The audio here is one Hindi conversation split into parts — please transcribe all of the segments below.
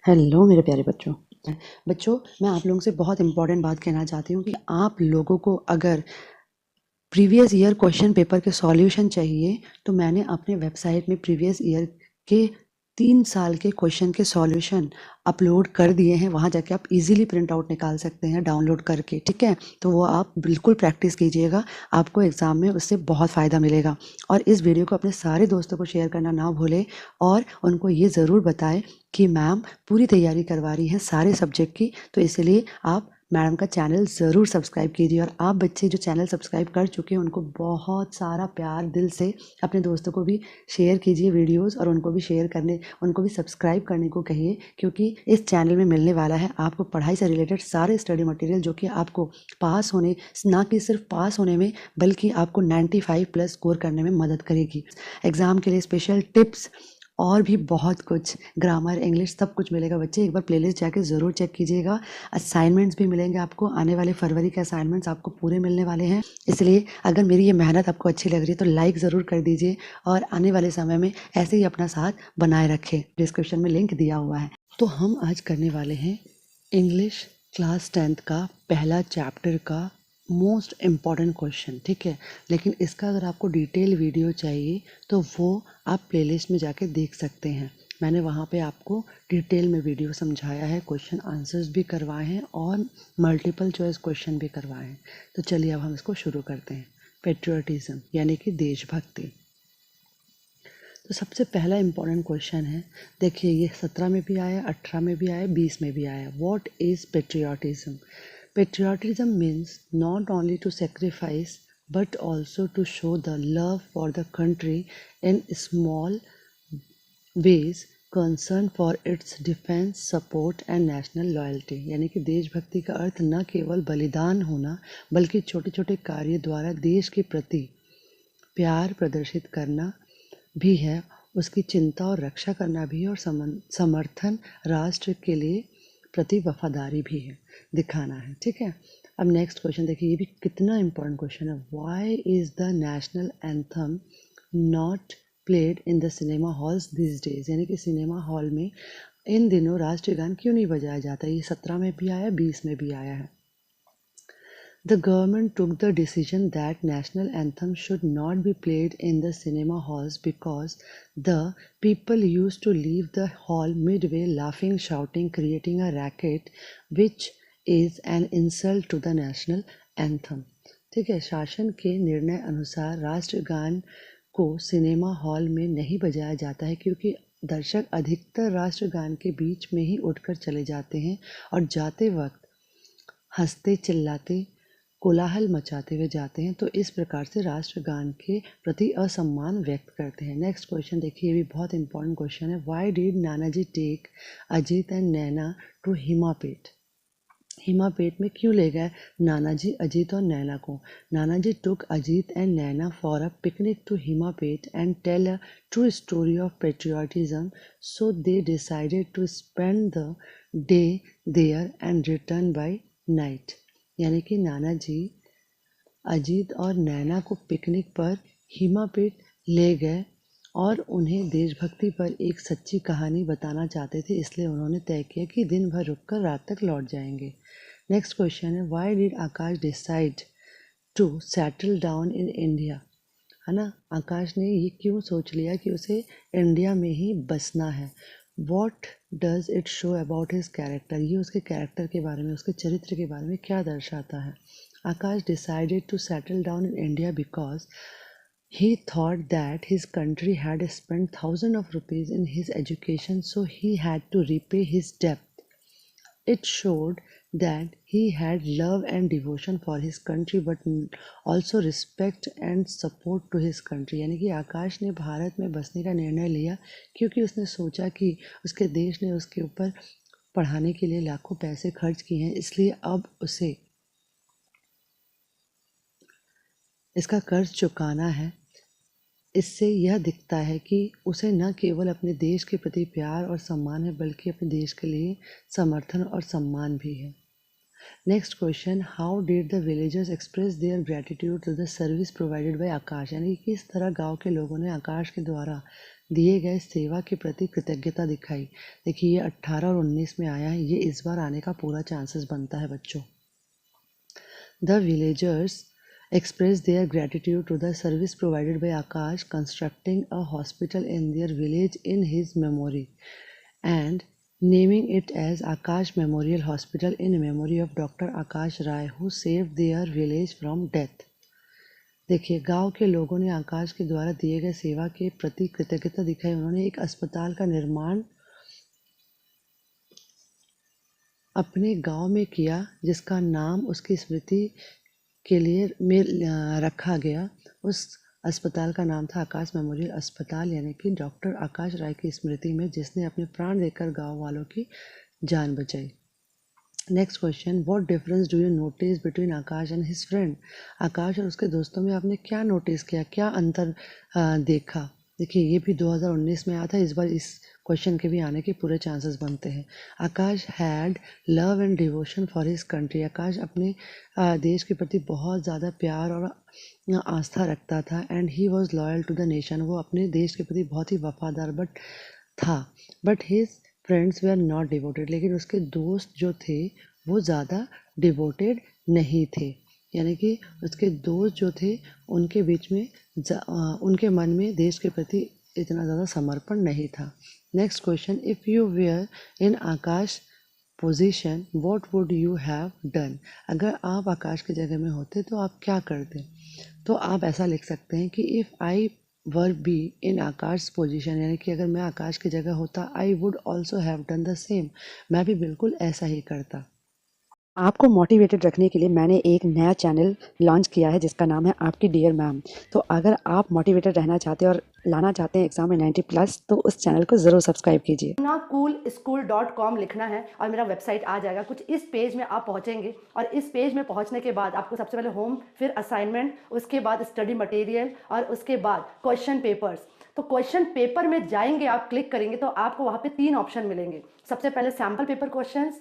हेलो मेरे प्यारे बच्चों। बच्चों, मैं आप लोगों से बहुत इम्पोर्टेंट बात कहना चाहती हूँ कि आप लोगों को अगर प्रीवियस ईयर क्वेश्चन पेपर के सॉल्यूशन चाहिए तो मैंने अपने वेबसाइट में प्रीवियस ईयर के 3 साल के क्वेश्चन के सॉल्यूशन अपलोड कर दिए हैं। वहाँ जाके आप इजीली प्रिंट आउट निकाल सकते हैं डाउनलोड करके, ठीक है। तो वो आप बिल्कुल प्रैक्टिस कीजिएगा, आपको एग्ज़ाम में उससे बहुत फ़ायदा मिलेगा। और इस वीडियो को अपने सारे दोस्तों को शेयर करना ना भूलें और उनको ये ज़रूर बताएं कि मैम पूरी तैयारी करवा रही हैं सारे सब्जेक्ट की। तो इसलिए आप मैडम का चैनल ज़रूर सब्सक्राइब कीजिए। और आप बच्चे जो चैनल सब्सक्राइब कर चुके हैं उनको बहुत सारा प्यार दिल से अपने दोस्तों को भी शेयर कीजिए वीडियोस, और उनको भी सब्सक्राइब करने को कहिए, क्योंकि इस चैनल में मिलने वाला है आपको पढ़ाई से रिलेटेड सारे स्टडी मटेरियल जो कि आपको पास होने, ना कि सिर्फ पास होने में बल्कि आपको 95+ स्कोर करने में मदद करेगी। एग्ज़ाम के लिए स्पेशल टिप्स और भी बहुत कुछ, ग्रामर, इंग्लिश, सब कुछ मिलेगा बच्चे। एक बार प्लेलिस्ट जाके ज़रूर चेक कीजिएगा। असाइनमेंट्स भी मिलेंगे आपको, आने वाले फरवरी के असाइनमेंट्स आपको पूरे मिलने वाले हैं। इसलिए अगर मेरी ये मेहनत आपको अच्छी लग रही है तो लाइक ज़रूर कर दीजिए और आने वाले समय में ऐसे ही अपना साथ बनाए रखें। डिस्क्रिप्शन में लिंक दिया हुआ है। तो हम आज करने वाले हैं इंग्लिश क्लास 10th का पहला चैप्टर का मोस्ट इम्पॉर्टेंट क्वेश्चन, ठीक है। लेकिन इसका अगर आपको डिटेल वीडियो चाहिए तो वो आप प्लेलिस्ट में जाके देख सकते हैं। मैंने वहाँ पे आपको डिटेल में वीडियो समझाया है, क्वेश्चन आंसर्स भी करवाए हैं और मल्टीपल चॉइस क्वेश्चन भी करवाए हैं। तो चलिए अब हम इसको शुरू करते हैं। पेट्रियोटिज्म यानी कि देशभक्ति। तो सबसे पहला इम्पॉर्टेंट क्वेश्चन है, देखिए ये 17 में भी आया, 18 में भी आया, 20 में भी आया। What is patriotism? Patriotism means not only to sacrifice but also to show the love for the country in small ways, concern for its defense, support and national loyalty। यानी कि देशभक्ति का अर्थ न केवल बलिदान होना बल्कि छोटे छोटे कार्य द्वारा देश के प्रति प्यार प्रदर्शित करना भी है, उसकी चिंता और रक्षा करना भी है, और समर्थन राष्ट्र के लिए प्रति वफादारी भी है, दिखाना है, ठीक है। अब नेक्स्ट क्वेश्चन देखिए, ये भी कितना इम्पोर्टेंट क्वेश्चन है। Why is the national anthem not played in the cinema halls this days? यानी कि सिनेमा हॉल में इन दिनों राष्ट्रीय गान क्यों नहीं बजाया जाता? ये 17 में भी आया, 20 में भी आया है। The government took the decision that national anthem should not be played in the cinema halls because the people used to leave the hall midway laughing, shouting, creating a racket, which is an insult to the national anthem। ठीक है, शासन के निर्णय अनुसार राष्ट्रगान को सिनेमा हॉल में नहीं बजाया जाता है क्योंकि दर्शक अधिकतर राष्ट्रगान के बीच में ही उठकर चले जाते हैं और जाते वक्त हंसते, चिल्लाते, कोलाहल मचाते हुए जाते हैं। तो इस प्रकार से राष्ट्रगान के प्रति असम्मान व्यक्त करते हैं। नेक्स्ट क्वेश्चन देखिए, ये भी बहुत इंपॉर्टेंट क्वेश्चन है। Why did Nanaji take Ajit and Naina to Himapet? Himapet में क्यों ले गए नानाजी अजीत और नैना को? Nanaji took Ajit and Naina for a picnic to Himapet and tell a true story of patriotism, so they decided to spend the day there and return by night. यानी कि नाना जी अजीत और नैना को पिकनिक पर हिमापेट ले गए और उन्हें देशभक्ति पर एक सच्ची कहानी बताना चाहते थे, इसलिए उन्होंने तय किया कि दिन भर रुककर रात तक लौट जाएंगे। नेक्स्ट क्वेश्चन है, why did Akash decide to settle down in India? है ना, आकाश ने ये क्यों सोच लिया कि उसे इंडिया में ही बसना है? What does it show about his character? ये उसके कैरेक्टर के बारे में, उसके चरित्र के बारे में क्या दर्शाता है? Akash decided to settle down in India because he thought that his country had spent thousands of rupees in his education, so he had to repay his debt. It showed that he had love and devotion for his country but also respect and support to his country। यानी कि आकाश ने भारत में बसने का निर्णय लिया क्योंकि उसने सोचा कि उसके देश ने उसके ऊपर पढ़ाने के लिए लाखों पैसे खर्च किए हैं, इसलिए अब उसे इसका कर्ज चुकाना है। इससे यह दिखता है कि उसे न केवल अपने देश के प्रति प्यार और सम्मान है बल्कि अपने देश के लिए समर्थन और सम्मान भी है। Next question, how did the villagers express their gratitude to the service provided by Akash? यानी किस तरह गांव के लोगों ने आकाश के द्वारा दिए गए सेवा के प्रति कृतज्ञता दिखाई। देखिए ये 18 और 19 में आया है, ये इस बार आने का पूरा चांसेस बनता है बच्चों। The villagers expressed their gratitude to the service provided by Akash constructing a hospital in their village in his memory and naming it as Akash Memorial Hospital in memory of Dr. Akash Rai who saved their village from death। देखिए गांव के लोगों ने आकाश के द्वारा दिए गए सेवा के प्रति कृतज्ञता दिखाई। उन्होंने एक अस्पताल का निर्माण अपने गांव में किया जिसका नाम उसकी स्मृति के लिए में रखा गया। उस अस्पताल का नाम था आकाश मेमोरियल अस्पताल, यानी कि डॉक्टर आकाश राय की स्मृति में, जिसने अपने प्राण देकर गांव वालों की जान बचाई। Next question, what difference do you notice between Akash and his friend. Akash और उसके दोस्तों में आपने क्या नोटिस किया, क्या अंतर देखा। देखिए ये भी 2019 में आया था, इस बार इस क्वेश्चन के भी आने के पूरे चांसेस बनते हैं। Akash had love and devotion for his country. Akash अपने देश के प्रति बहुत ज़्यादा प्यार और आस्था रखता था। And he was loyal to the nation. वो अपने देश के प्रति बहुत ही वफादार but his friends they are not devoted. लेकिन उसके दोस्त जो थे वो ज़्यादा डिवोटेड नहीं थे, यानी कि उसके दोस्त जो थे उनके बीच में उनके मन में देश के प्रति इतना ज़्यादा समर्पण नहीं था। Next question, if you were in Akash position what would you have done. अगर आप आकाश की जगह में होते तो आप क्या करते। तो आप ऐसा लिख सकते हैं कि if I were be in Akash position, यानी कि अगर मैं आकाश की जगह होता, I would also have done the same. मैं भी बिल्कुल ऐसा ही करता। आपको मोटिवेटेड रखने के लिए मैंने एक नया चैनल लॉन्च किया है जिसका नाम है आपकी डियर मैम। तो अगर आप मोटिवेटेड रहना चाहते हैं और लाना चाहते हैं एग्जाम में 90+ तो उस चैनल को ज़रूर सब्सक्राइब कीजिए। coolschool.com लिखना है और मेरा वेबसाइट आ जाएगा। कुछ इस पेज में आप पहुंचेंगे और इस पेज में पहुंचने के बाद आपको सबसे पहले होम, फिर असाइनमेंट, उसके बाद स्टडी मटेरियल और उसके बाद क्वेश्चन पेपर्स। तो क्वेश्चन पेपर में जाएंगे, आप क्लिक करेंगे तो आपको वहाँ पे 3 ऑप्शन मिलेंगे। सबसे पहले सैम्पल पेपर क्वेश्चंस,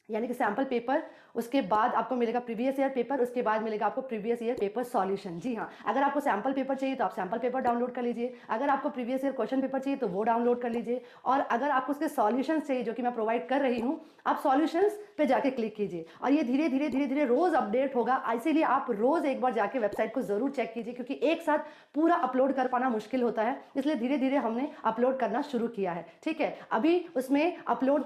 यानी कि सैम्पल पेपर, उसके बाद आपको मिलेगा प्रीवियस ईयर पेपर, उसके बाद मिलेगा आपको प्रीवियस ईयर पेपर सॉल्यूशन। जी हाँ, अगर आपको सैम्पल पेपर चाहिए तो आप सैम्पल पेपर डाउनलोड कर लीजिए, अगर आपको प्रीवियस ईयर क्वेश्चन पेपर चाहिए तो वो डाउनलोड कर लीजिए, और अगर आपको उसके सॉल्यूशंस चाहिए जो कि मैं प्रोवाइड कर रही हूँ, आप सॉल्यूशंस पे जाके क्लिक कीजिए। और ये धीरे धीरे रोज अपडेट होगा, इसीलिए आप रोज एक बार जाके वेबसाइट को जरूर चेक कीजिए, क्योंकि एक साथ पूरा अपलोड कर पाना मुश्किल होता है, इसलिए धीरे धीरे हमने अपलोड करना शुरू किया है। ठीक है, अभी उसमें अपलोड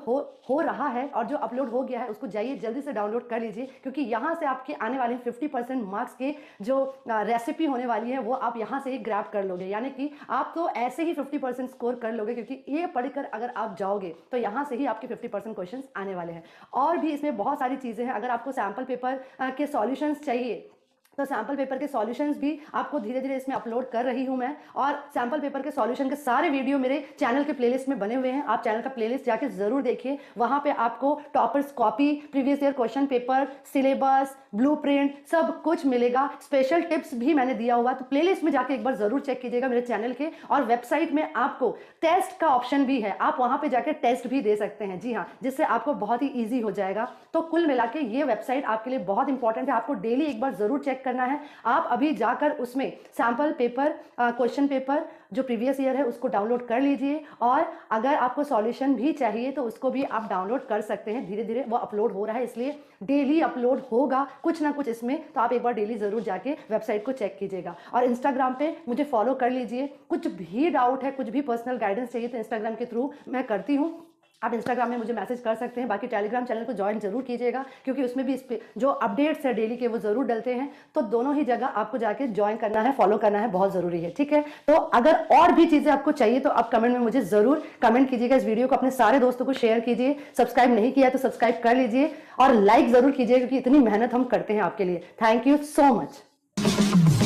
हो रहा है, और जो अपलोड हो गया है उसको जाइए जल्दी से डाउनलोड कर लीजिए, क्योंकि यहाँ से आपके आने वाले 50% मार्क्स के जो रेसिपी होने वाली है वो आप यहाँ से ही ग्रैब कर लोगे, यानी कि आप तो ऐसे ही 50% स्कोर कर लोगे, क्योंकि ये पढ़कर अगर आप जाओगे तो यहाँ से ही आपके 50% क्वेश्चंस आने वाले हैं। और भी इसमें बहुत सारी चीज़ें हैं। अगर आपको सैम्पल पेपर के सॉल्यूशंस चाहिए तो सैम्पल पेपर के सॉल्यूशंस भी आपको धीरे धीरे इसमें अपलोड कर रही हूं मैं, और सैम्पल पेपर के सॉल्यूशन के सारे वीडियो मेरे चैनल के प्लेलिस्ट में बने हुए हैं। आप चैनल का प्लेलिस्ट जाके जरूर देखिए, वहां पे आपको toppers copy, previous year question paper, syllabus, blueprint सब कुछ मिलेगा। स्पेशल टिप्स भी मैंने दिया हुआ, तो प्लेलिस्ट में जाके एक बार जरूर चेक कीजिएगा मेरे चैनल के। और वेबसाइट में आपको टेस्ट का ऑप्शन भी है, आप वहां पे जाके टेस्ट भी दे सकते हैं। जी हाँ, जिससे आपको बहुत ही ईजी हो जाएगा। तो कुल मिला के ये वेबसाइट आपके लिए बहुत इंपॉर्टेंट है, आपको डेली एक बार जरूर चेक करना है। आप अभी जाकर उसमें सैंपल पेपर, क्वेश्चन पेपर जो प्रीवियस ईयर है उसको डाउनलोड कर लीजिए, और अगर आपको सॉल्यूशन भी चाहिए तो उसको भी आप डाउनलोड कर सकते हैं। धीरे धीरे वो अपलोड हो रहा है, इसलिए डेली अपलोड होगा कुछ ना कुछ इसमें, तो आप एक बार डेली जरूर जाके वेबसाइट को चेक कीजिएगा। और इंस्टाग्राम पे मुझे फॉलो कर लीजिए। कुछ भी डाउट है, कुछ भी पर्सनल गाइडेंस चाहिए तो इंस्टाग्राम के थ्रू मैं करती हूँ, आप इंस्टाग्राम में मुझे मैसेज कर सकते हैं। बाकी टेलीग्राम चैनल को ज्वाइन जरूर कीजिएगा, क्योंकि उसमें भी जो अपडेट्स है डेली के वो जरूर डलते हैं। तो दोनों ही जगह आपको जाके ज्वाइन करना है, फॉलो करना है, बहुत जरूरी है। ठीक है, तो अगर और भी चीजें आपको चाहिए तो आप कमेंट में मुझे जरूर कमेंट कीजिएगा। इस वीडियो को अपने सारे दोस्तों को शेयर कीजिए, सब्सक्राइब नहीं किया तो सब्सक्राइब कर लीजिए, और लाइक जरूर कीजिए, क्योंकि इतनी मेहनत हम करते हैं आपके लिए। Thank you so much.